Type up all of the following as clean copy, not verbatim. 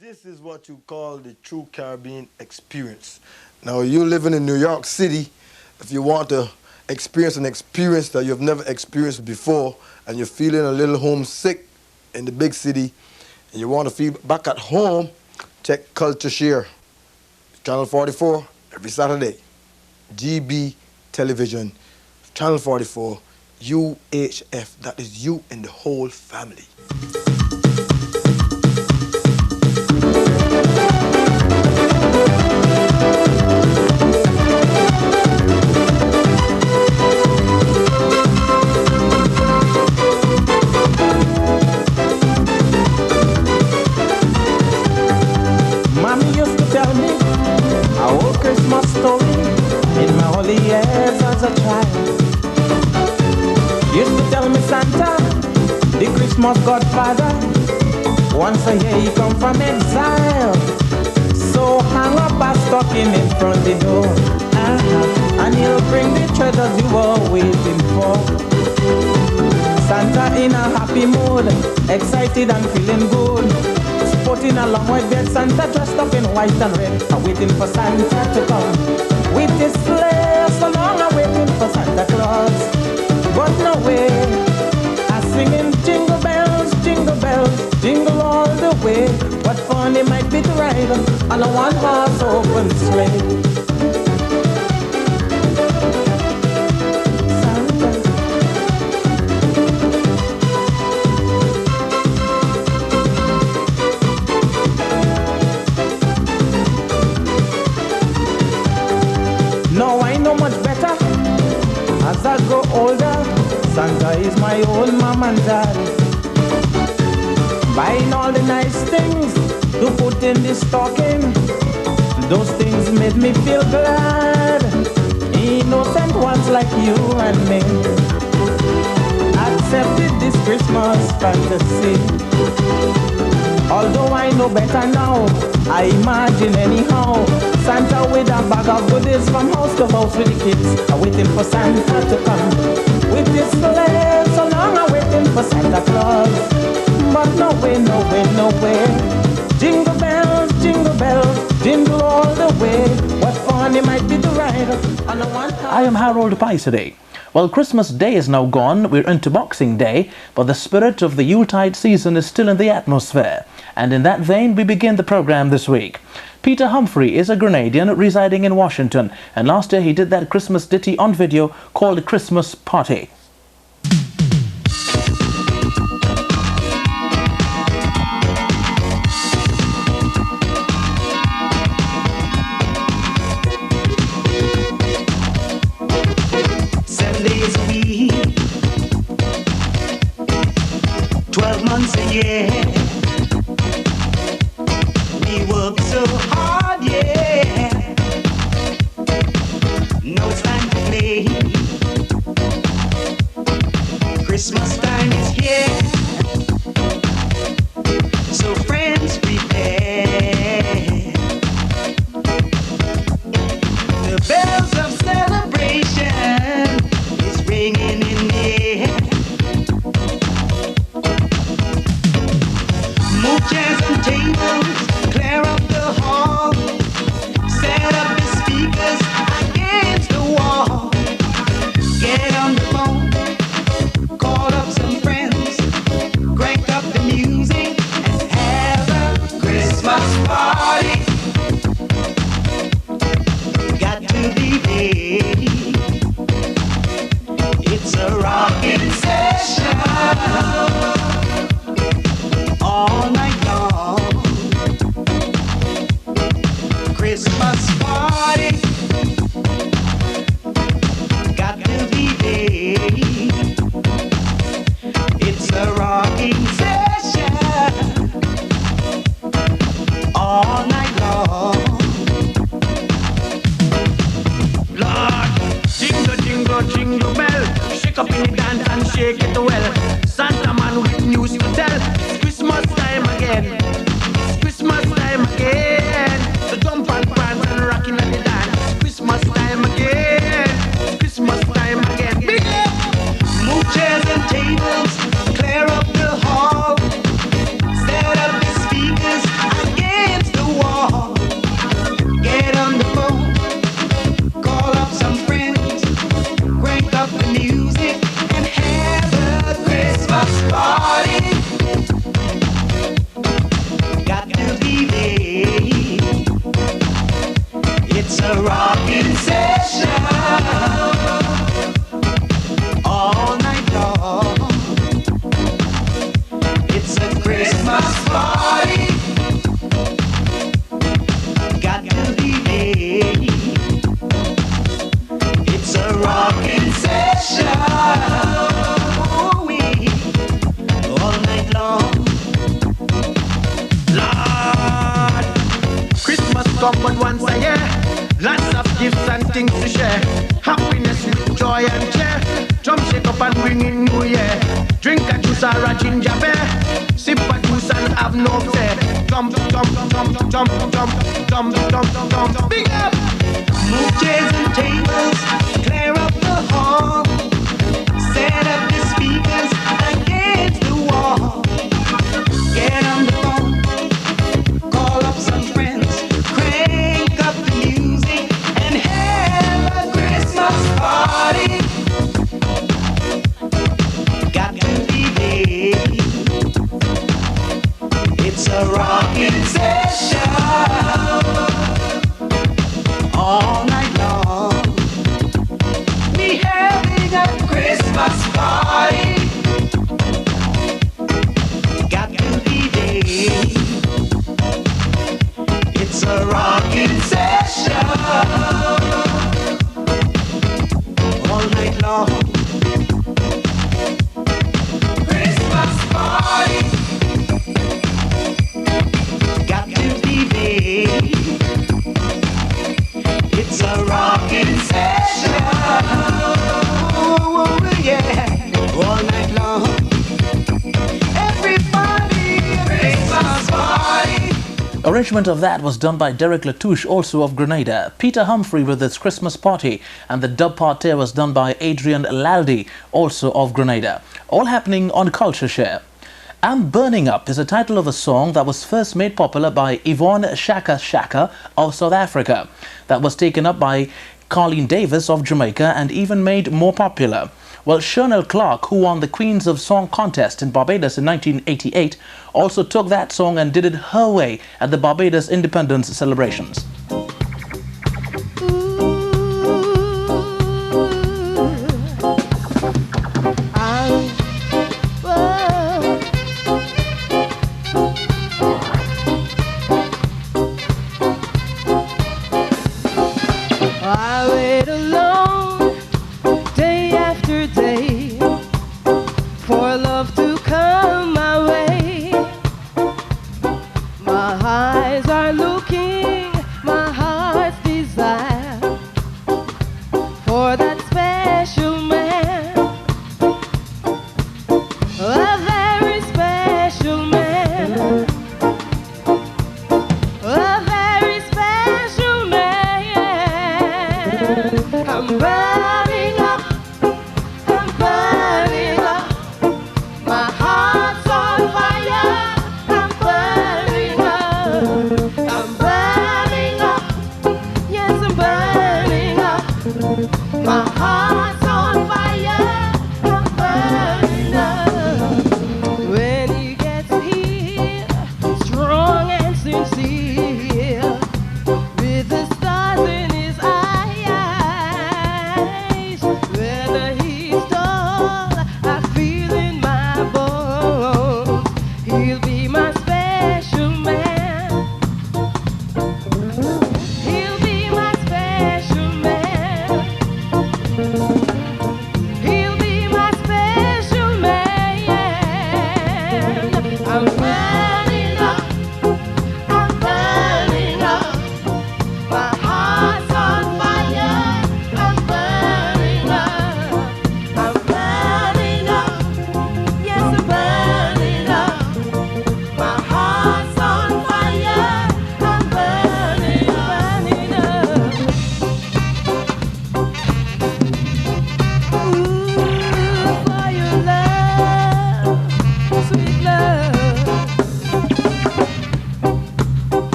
This is what you call the true Caribbean experience. Now, you living in New York City, if you want to experience an experience that you've never experienced before, and you're feeling a little homesick in the big city, and you want to feel back at home, check CultureShare, Channel 44, every Saturday. G.B.T.V television, Channel 44, UHF, that is you and the whole family. Mommy used to tell me a whole Christmas story in my early years as a child. Used to tell me Santa, the Christmas Godfather, once a year he come from exile. So hang up a stocking in front the door, and he'll bring the treasures you were waiting for. Santa in a happy mood, excited and feeling good, sporting a long white beard, Santa dressed up in white and red, and waiting for Santa to come. With his sleigh, so long I'm waiting for Santa Claus. But no way, I'm singing jingle bells, jingle all the way. What fun it might be to ride on a one-horse open sleigh. Now I know much better as I grow older. Santa is my own mom and dad, buying all the nice things to put in the stocking. Those things made me feel glad. Innocent ones like you and me accepted this Christmas fantasy. Although I know better now, I imagine anyhow Santa with a bag of goodies from house to house with the kids, are waiting for Santa to come. With this sleigh, so long I'm waiting for Santa Claus. But no way, no way, no way. Jingle bells, jingle all the way. What fun it might be to ride on a one. I am Harold PYSADEE. Well, Christmas Day is now gone, we're into Boxing Day, but the spirit of the Yuletide season is still in the atmosphere. And in that vein, we begin the program this week. Peter Humphrey is a Grenadian residing in Washington, and last year he did that Christmas ditty on video called Christmas Party. A year, we work so hard, yeah. No time to play. Christmas time is here, so friends prepare. The bells of celebration is ringing in the air. Chairs and tables, clear up the hall, set up the speakers against the wall. Get on the phone, call up some friends, crank up the music and have a Christmas party. Got to be there. It's a rocking session. All night long, Christmas party, got to be there. It's a rocking session, all night long. Lord, jingle, jingle, jingle bell, shake up in the dance and shake it well. Santa man with news to tell. Christmas time again. It's Christmas time again. So jump and prance and rockin' at the dance. Christmas time again. It's Christmas time again. Big up. Move chairs and tables, clear up the hall, set up the speakers again. come but once a year. Lots of gifts and things to share. Happiness with joy and cheer. Drum shake up and ring in New Year. Drink a juice or a ginger beer. Sip a juice and have no fear. Jump, jump, jump, jump, jump, jump, jump, jump. Big up! Move chairs and tables, clear up the hall. Set up the speakers against the wall. Get on the phone, call up some friends, crank up the music and have a Christmas party. Got to be there. It's a rocking session all night long. We having a Christmas party. Got to be there. It's a rocking session all night long. Christmas party. Got to be there. It's a rocking session. Oh, yeah. All night long. Everybody, Christmas party. Arrangement of that was done by Derek Latouche, also of Grenada. Peter Humphrey with its Christmas Party, and the dub part there was done by Adrian Laldi, also of Grenada. All happening on CultureShare. I'm Burning Up is a title of a song that was first made popular by Yvonne Shaka Shaka of South Africa. That was taken up by Colleen Davis of Jamaica and even made more popular. Well, Shernell Clark, who won the Queens of Song contest in Barbados in 1988, also took that song and did it her way at the Barbados Independence celebrations. I wait alone day after day for love to come my way. My eyes are looking, my heart's desire for that special man, a very special man, a very special man. I'm burning up, I'm burning up. My heart's on fire, I'm burning up, I'm burning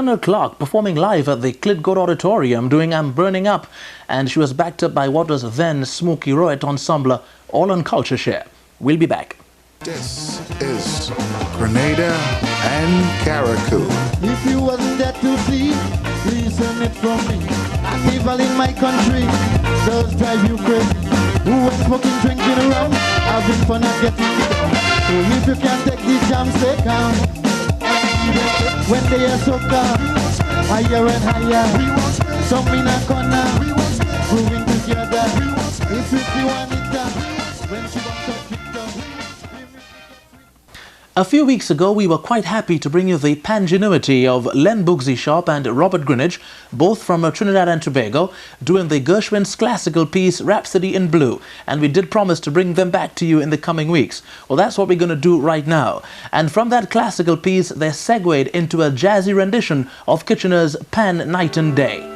Eleanor Clark performing live at the Klitgård Auditorium doing I'm Burning Up, and she was backed up by what was then Smokey Roet Ensemble, all on CultureShare. We'll be back. This is Grenada and Carriacou. If you wasn't there to see, listen it from me. Carnival in my country does drive you crazy. Who was smoking, drinking around, having fun and getting it down. So if you can't take these jams, stay calm. When they are so calm, higher and higher. Some in a corner, moving together. If you see one it down, when she wants up, pick down. A few weeks ago, we were quite happy to bring you the pangenuity of Len Boogsy Sharp and Robert Greenwich, both from Trinidad and Tobago, doing the Gershwin's classical piece Rhapsody in Blue, and we did promise to bring them back to you in the coming weeks. Well, that's what we're going to do right now. And from that classical piece, they segued into a jazzy rendition of Kitchener's Pan Night and Day.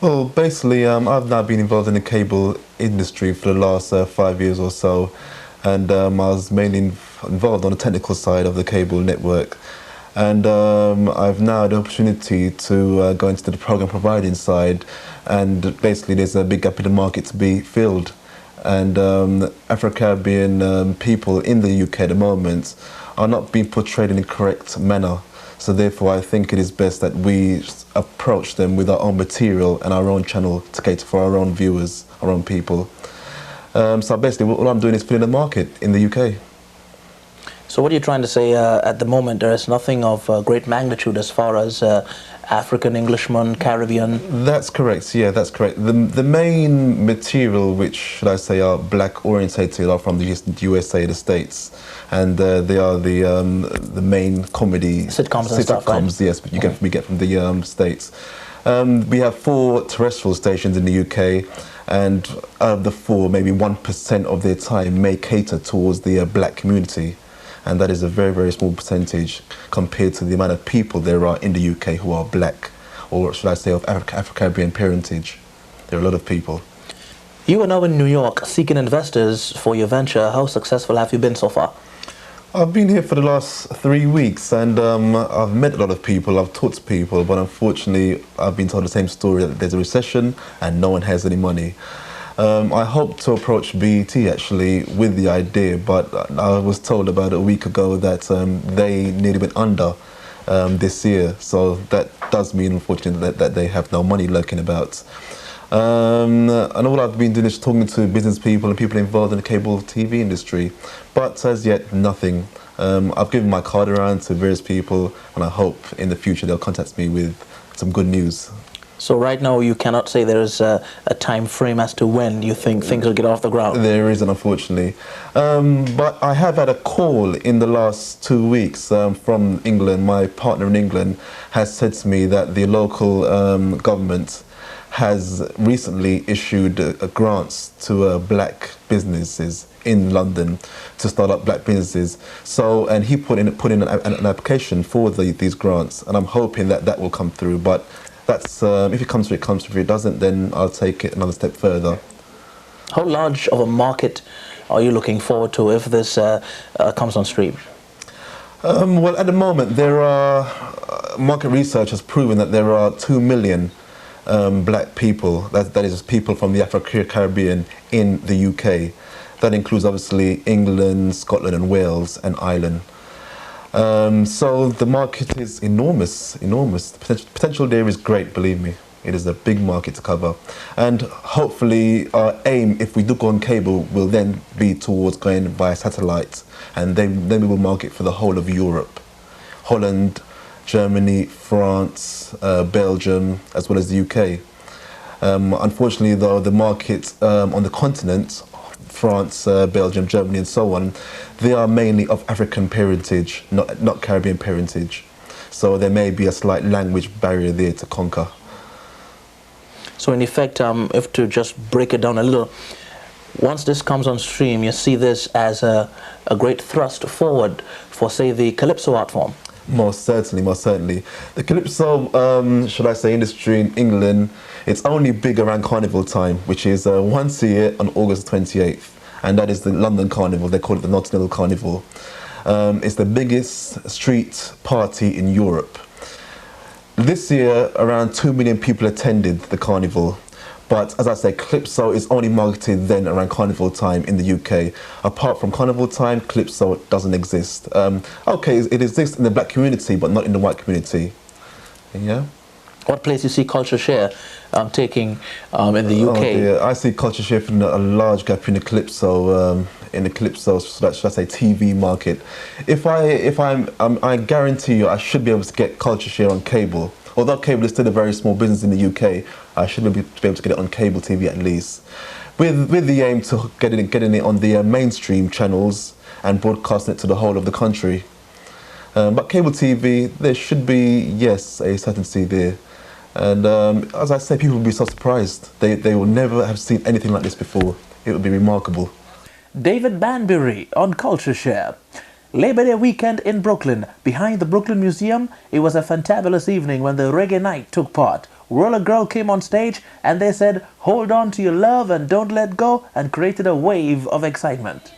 Well, basically, I've now been involved in the cable industry for the last 5 years or so, and I was mainly involved on the technical side of the cable network. And I've now had the opportunity to go into the program providing side, and basically there's a big gap in the market to be filled. And Afro-Caribbean people in the UK at the moment are not being portrayed in the correct manner. So therefore I think it is best that we approach them with our own material and our own channel to cater for our own viewers, our own people. So basically what I'm doing is filling the market in the UK. So what are you trying to say at the moment? There is nothing of great magnitude as far as African, Englishman, Caribbean? That's correct, yeah, that's correct. The main material which, should I say, are black orientated are from the USA, the States. And they are the main comedy... Sitcoms and stuff, right? Yes, but we get from the States. We have 4 terrestrial stations in the UK, and out of the 4, maybe 1% of their time may cater towards the black community. And that is a very, very small percentage compared to the amount of people there are in the UK who are black, or should I say of Afro-Caribbean parentage. There are a lot of people. You are now in New York seeking investors for your venture. How successful have you been so far? I've been here for the last 3 weeks, and I've met a lot of people, I've talked to people, but unfortunately I've been told the same story, that there's a recession and no one has any money. I hope to approach BET actually with the idea, but I was told about a week ago that they nearly went under this year, so that does mean unfortunately that they have no money lurking about. And all I've been doing is talking to business people and people involved in the cable TV industry, but as yet nothing. I've given my card around to various people, and I hope in the future they'll contact me with some good news. So right now you cannot say there is a time frame as to when you think things will get off the ground? There isn't, unfortunately. But I have had a call in the last 2 weeks from England. My partner in England has said to me that the local government has recently issued grants to black businesses in London to start up black businesses. So, and he put in an application for these grants, and I'm hoping that that will come through. But that's if it comes through, it comes through. If it doesn't, then I'll take it another step further. How large of a market are you looking forward to if this comes on stream? Well, at the moment, there are market research has proven that there are 2 million black people. That is people from the Afro-Caribbean in the UK. That includes obviously England, Scotland, and Wales, and Ireland. So the market is enormous, enormous. The potential there is great, believe me. It is a big market to cover. And hopefully our aim, if we do go on cable, will then be towards going via satellite. And then we will market for the whole of Europe. Holland, Germany, France, Belgium, as well as the UK. Unfortunately though, the market on the continent, France, Belgium, Germany and so on, they are mainly of African parentage, not Caribbean parentage. So there may be a slight language barrier there to conquer. So in effect, if to just break it down a little, once this comes on stream, you see this as a great thrust forward for, say, the Calypso art form? Most certainly, most certainly. The Calypso, should I say, industry in England, it's only big around Carnival time, which is once a year on August 28th. And that is the London Carnival. They call it the Notting Hill Carnival. It's the biggest street party in Europe. This year, around 2 million people attended the carnival. But as I say, Calypso is only marketed then around Carnival time in the UK. Apart from Carnival time, Calypso doesn't exist. Okay, it exists in the black community, but not in the white community. Yeah. What place you see CultureShare taking in the UK? Oh dear. I see CultureShare filling a large gap in the Calypso, should I say, TV market. I guarantee you, I should be able to get CultureShare on cable. Although cable is still a very small business in the UK, I should be able to get it on cable TV at least, with the aim to getting it on the mainstream channels and broadcasting it to the whole of the country. But cable TV, there should be, yes, a certainty there. And as I say, people will be so surprised. They will never have seen anything like this before. It would be remarkable. David Banbury on CultureShare. Labor Day weekend in Brooklyn. Behind the Brooklyn Museum, it was a fantabulous evening when the Reggae Night took part. Roller Girl came on stage and they said, "Hold on to your love and don't let go," and created a wave of excitement.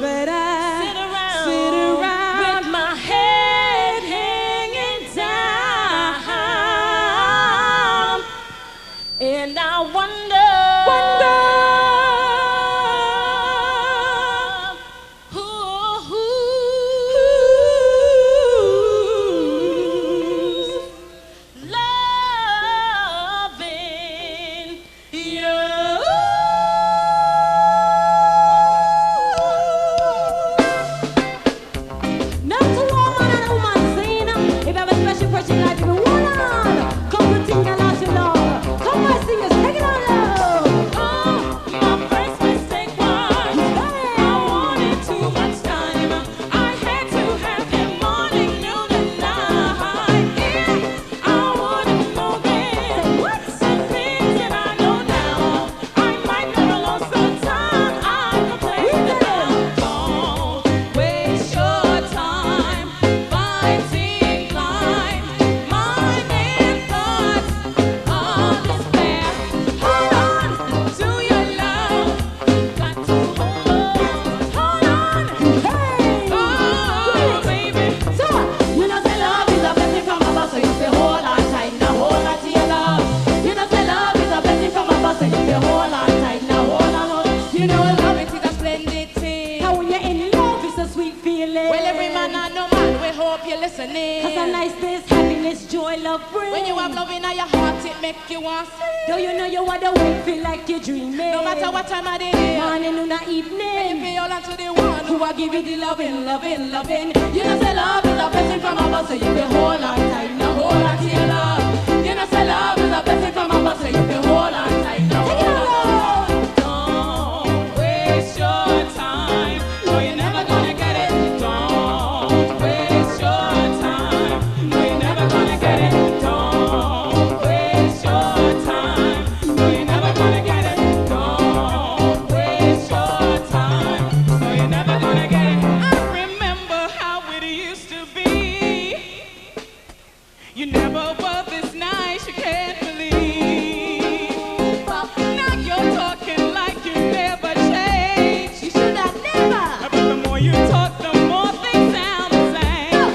That I sit around with my head hanging down, and I wonder who's loving you. Cause a nice bliss, happiness, joy, love brings. When you have love in your heart, it make you want to sing. Don't you know you want to wake, feel like you're dreaming. No matter what time of the day, morning, noon, or evening. Baby, all onto the one who will give you the loving, loving, loving. You know say love is a blessing from above, so you can hold on tight, now hold on to your love. You know say love is a blessing from above, so you can hold on tight, now hold on. Don't waste your time, no you're never gonna get it. Don't waste your time, no you're never gonna get it. Don't waste your time, no you're never gonna get it. Don't waste your time, no you're never gonna get it. I remember how it used to be. You never were this nice, you can't believe. Now you're talking like you never changed. You should have never. But the more you talk, the more things sound the same.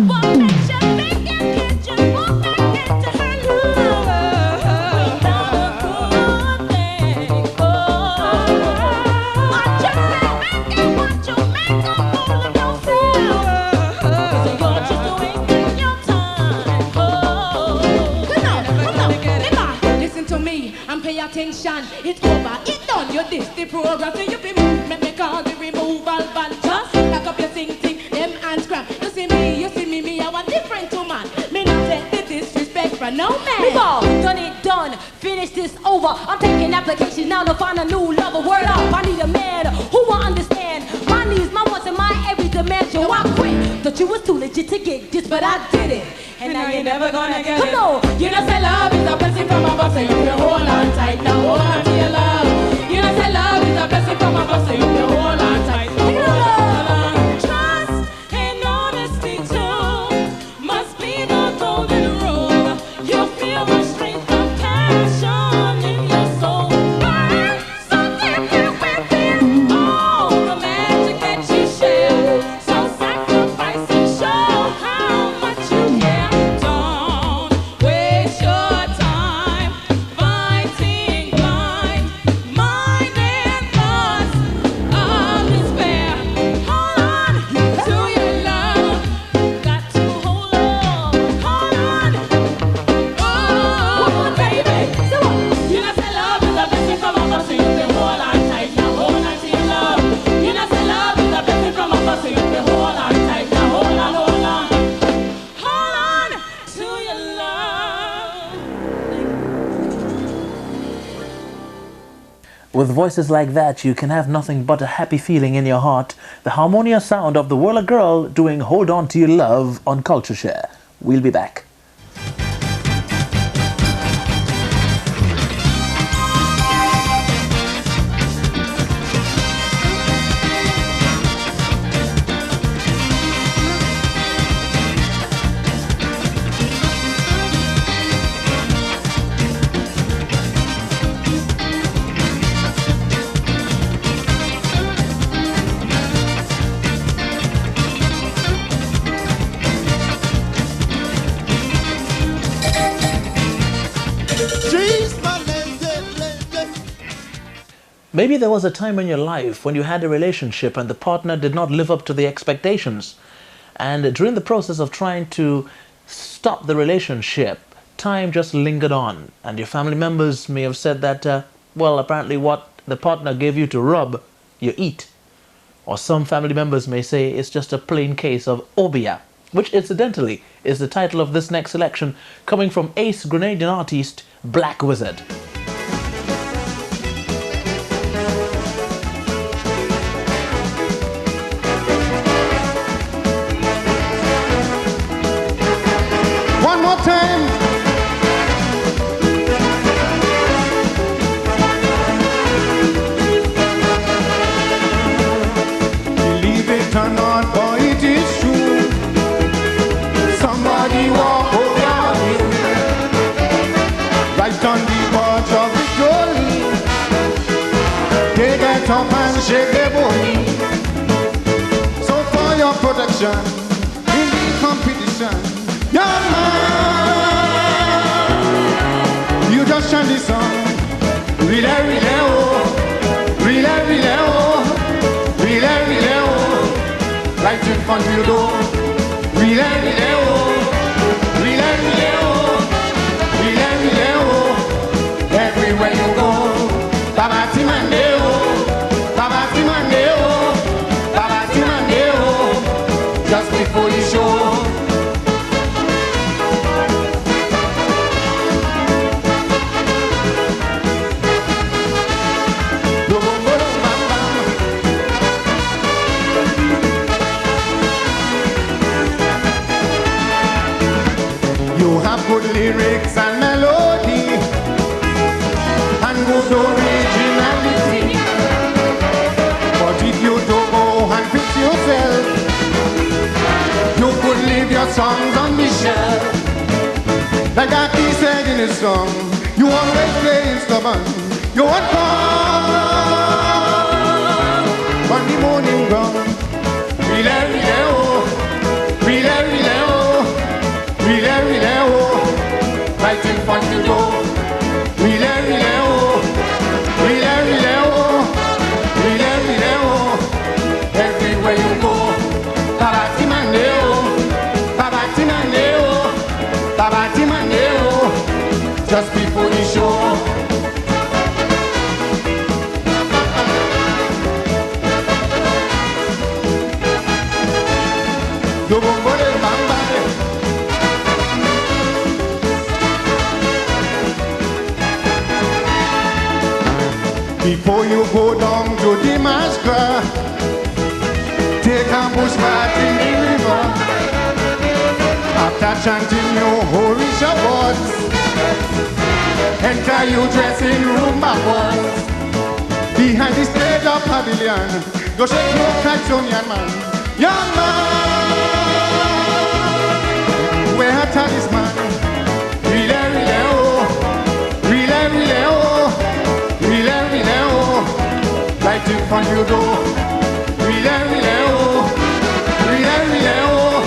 What makes you think and can't you fall back into her love? Without a good thing. I just sit back and watch you make a fool of yourself. 'Cause you're just wasting your time. Come on, listen to me and pay attention. It's over, it's done. You this the program, so you be move, make me call the removal van. Just pack up your thing, them and scrap. You see me, I want different to man. Me not take the disrespect for no man. We've all done it, done. Finish this over. I'm taking applications now to find a new lover. Word up, I need a man who will understand my needs, my wants, and my every demand. So I quit. Thought you was too legit to get this, but I did it. And now you're never gonna get it. Come on, you know say love is a blessing from above, so you can hold on tight. Now hold on to your love. You know say love is a blessing from above, so you can hold on tight. Hold on. Trust and honesty too must be the golden rule. You feel the strength of passion in your soul. Burn something within all the magic that you share. So sacrifice and show how much you care. Don't waste your time fighting blind, mind and thoughts of despair. With voices like that, you can have nothing but a happy feeling in your heart. The harmonious sound of the Whirler Girl doing Hold On To Your Love on CultureShare. We'll be back. Maybe there was a time in your life when you had a relationship and the partner did not live up to the expectations. And during the process of trying to stop the relationship, time just lingered on. And your family members may have said that, well, apparently what the partner gave you to rub, you eat. Or some family members may say it's just a plain case of obia, which incidentally is the title of this next selection, coming from ace Grenadian artist Black Wizard. One more time. Believe it or not, boy, it is true. Somebody walk over you, right on the verge of the glory. They get up and shake their body. So for your protection in the competition, young man, you just chant this song. Really, really, oh, really, really, oh, really, really, oh, right in front of your door. Really, really, oh, really, really, oh, really, really, oh, everywhere you go. Babati Mandeo, Babati Mandeo, Babati Mandeo, just before the show. You have good lyrics and melody and good originality, but if you don't go and fix yourself, you could leave your songs on the shelf. Like Aki said in his song, you always play stubborn. You want fun on the morning ground. Really, really, oh, really, really, oh, really, really, oh, right in front of the door. Really, really, oh, really, really, oh, really, really, oh, everywhere you go. Babati Mandeo, Babati Mandeo, Babati Mandeo, just before the show. Before you go down to the massacre, take a bush bath in the river. After chanting your holy Shabbat, enter your dressing room backwards. Behind the stage of pavilion, go shake your kites on young man. Young man, wear a talisman. Really, really, oh, really, really, oh, really, really, oh, right in front of your door. Really, really, oh, really, really, oh,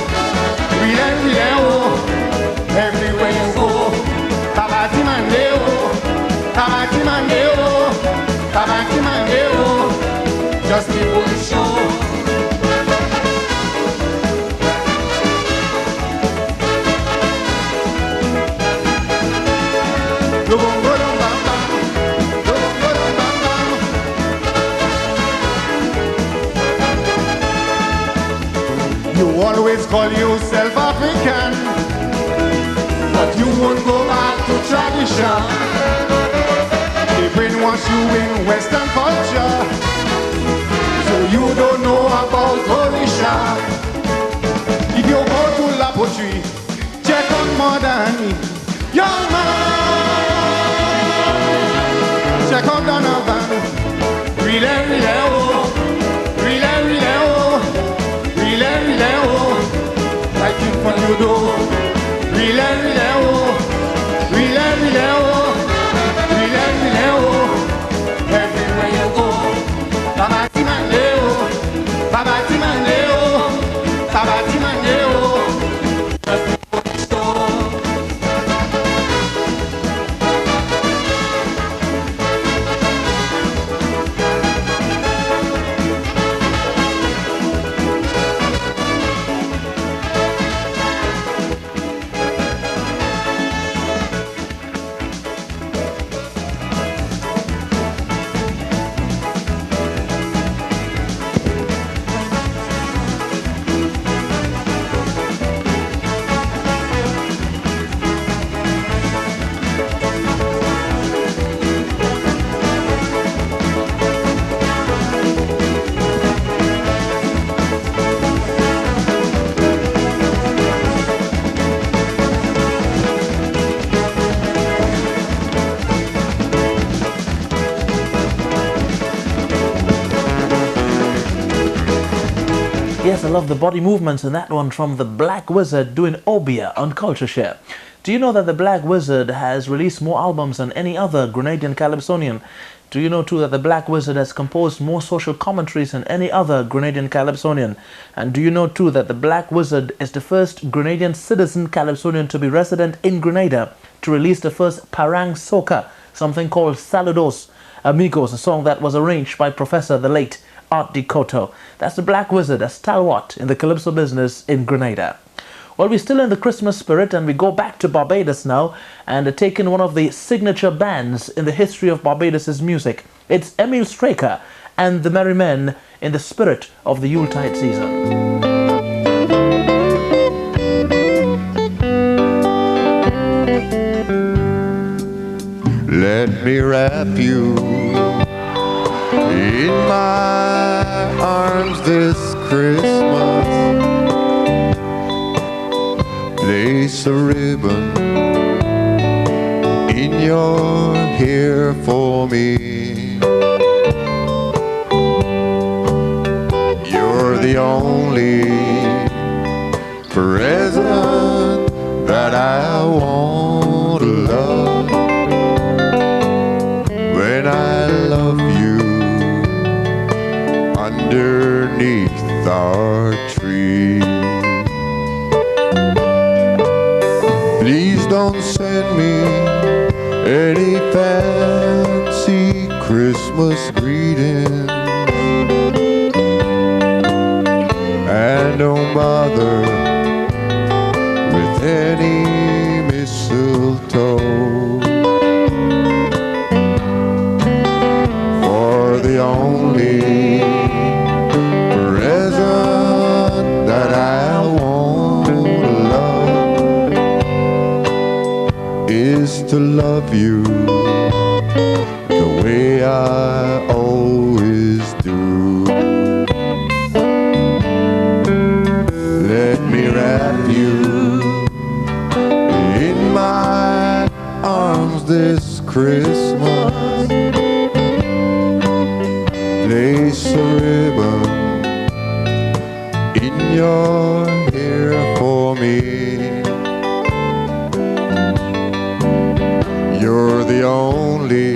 really, really, oh, everywhere you go. Babati Mandeo, Babati Mandeo, Babati Mandeo, just before the show. You always call yourself African, but you won't go back to tradition. They brainwash brainwash you in Western culture, so you don't know about Orisha. If you go to La Poterie, check on Modani, young man. Check on Donovan, relay, oh, relay, oh, relay, oh, like you for you do, relay, oh, relay, oh, relay, oh, everywhere you go, Babati Mandeo, Babati Mandeo, Babati Mandeo. Yes, I love the body movements in that one from the Black Wizard doing Obia on CultureShare. Do you know that the Black Wizard has released more albums than any other Grenadian Calypsonian? Do you know too that the Black Wizard has composed more social commentaries than any other Grenadian Calypsonian? And do you know too that the Black Wizard is the first Grenadian citizen Calypsonian to be resident in Grenada to release the first Parang Soca, something called Saludos Amigos, a song that was arranged by Professor the late Art Decoto. That's the Black Wizard, a stalwart in the calypso business in Grenada. Well, we're still in the Christmas spirit and we go back to Barbados now and take in one of the signature bands in the history of Barbados's music. It's Emil Straker and the Merry Men in the spirit of the Yuletide season. Let me wrap you in my arms this Christmas. Place a ribbon in your hair for me. You're the only present that I want to love. When I love you underneath our tree. Please don't send me any fancy Christmas greetings, and don't bother with any mistletoe. For the only present that I want to love is to love you the way I always do. Let me wrap you in my arms this Christmas. Place a ribbon in your hair for me. You're the only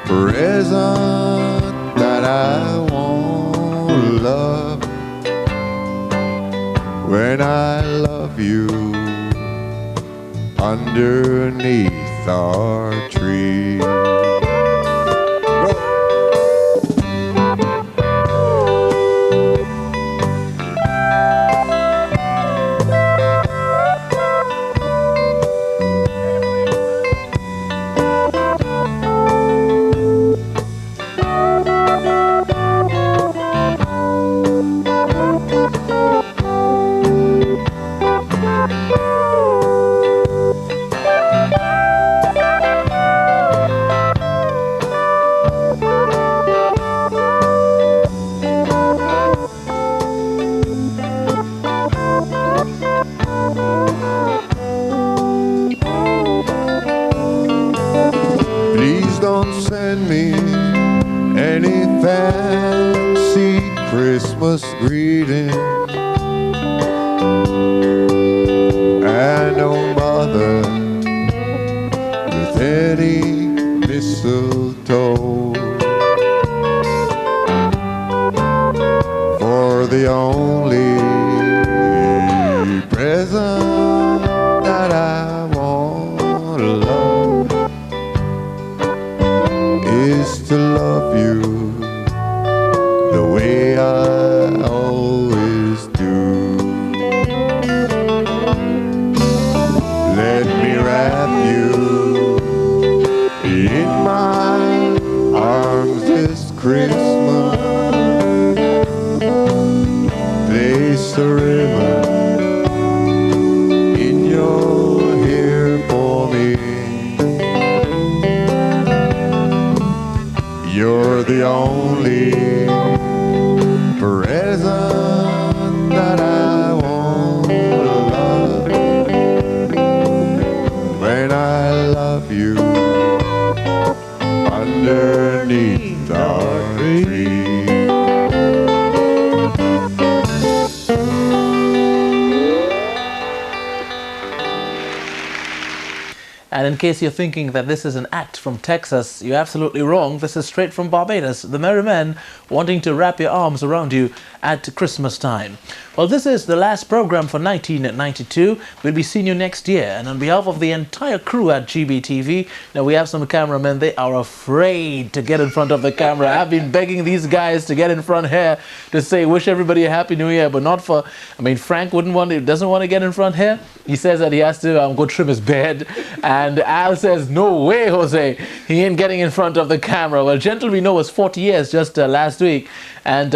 present that I want to love. When I love you underneath our tree. Christmas greeting. And oh mother, with any mistletoe, for the only present that I want to love is to love you the way I always do. Let me wrap you in my arms this Christmas. Place a ribbon in your hair for me. You're the only present that I want to love. When I love you underneath our tree. And in case you're thinking that this is an act from Texas, you're absolutely wrong. This is straight from Barbados. The Merry Men wanting to wrap your arms around you at Christmas time. Well, this is the last program for 1992. We'll be seeing you next year. And on behalf of the entire crew at G.B.T.V, now we have some cameramen. They are afraid to get in front of the camera. I've been begging these guys to get in front here to say, wish everybody a Happy New Year, but not for, I mean, Frank doesn't want to get in front here. He says that he has to go trim his beard. And Al says, no way, Jose. He ain't getting in front of the camera. Well, Gentle we know was 40 years just last week. And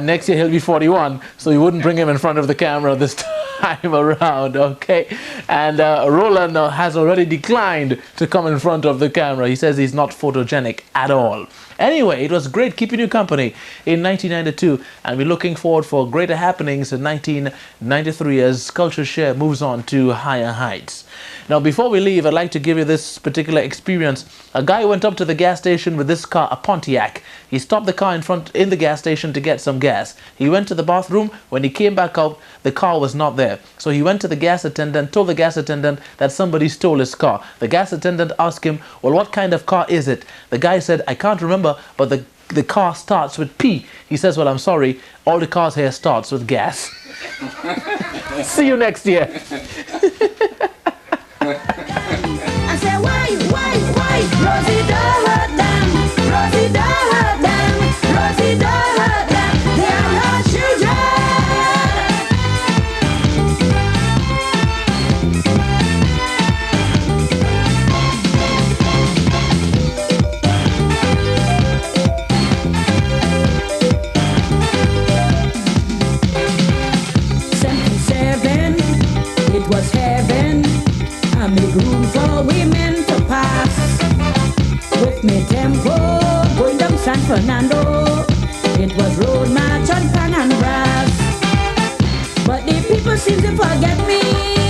next year he'll be 41. So you wouldn't bring him in front of the camera this time around, okay? And Roland has already declined to come in front of the camera. He says he's not photogenic at all. Anyway, it was great keeping you company in 1992, and we're looking forward for greater happenings in 1993 as CultureShare moves on to higher heights. Now, before we leave, I'd like to give you this particular experience. A guy went up to the gas station with this car, a Pontiac. He stopped the car in the gas station to get some gas. He went to the bathroom. When he came back out, the car was not there. So he went to the gas attendant, told the gas attendant that somebody stole his car. The gas attendant asked him, well, what kind of car is it? The guy said, I can't remember, but the car starts with P. He says, well, I'm sorry, all the cars here starts with gas. See you next year. I said, why, Rosie don't hurt them, Rosie don't hurt them, Rosie don't hurt them, they are your children. It was heaven, I make room for women to pass. With me tempo, going down San Fernando, it was road march on pan and brass. But the people seem to forget me.